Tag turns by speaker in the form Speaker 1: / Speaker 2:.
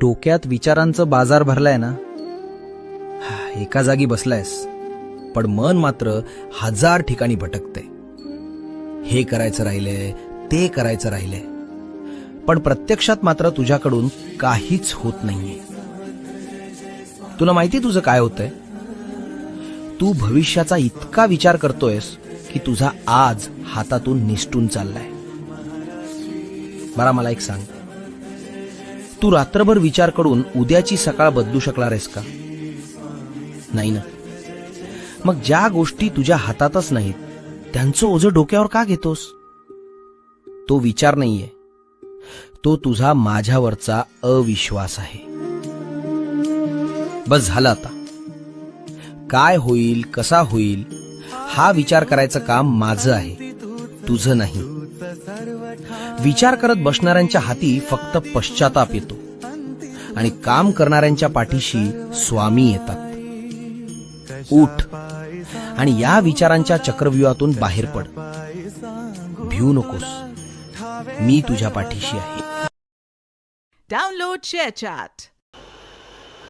Speaker 1: डोक्यात विचारांचं बाजार भरलाय ना, एका जागी बसलायस, पण मन मात्र 1000 ठिकाणी भटकतंय. हे करायचं राहिलंय, ते करायचं राहिलंय, पण प्रत्यक्षात मात्र तुझ्याकडून काहीच होत नाहीये. तुला माहिती तुझं काय होतंय? तू भविष्याचा इतका विचार करतोयस की तुझा आज हातातून निसटून चाललाय. बरा मला एक सांग, तू रात्रभर विचार करून उद्याची सकाळ बदलू शकणार आहेस का? नाही ना. मग ज्या गोष्टी तुझ्या हातातच नाहीत त्यांचं ओझं डोक्यावर का घेतोस? तो विचार नाहीये, तो तुझा माझ्यावरचा अविश्वास आहे. बस झालं आता. काय होईल, कसा होईल हा विचार करायचं काम माझं आहे, तुझं नाही. विचार करत बसणाऱ्यांच्या हाती फक्त पश्चाताप येतो आणि काम करणाऱ्यांच्या पाठीशी स्वामी येतात. उठ आणि या विचारांच्या चक्रव्यूहातून बाहेर पड. भिवू नकोस, मी तुझ्या पाठीशी आहे.
Speaker 2: Download ShareChat.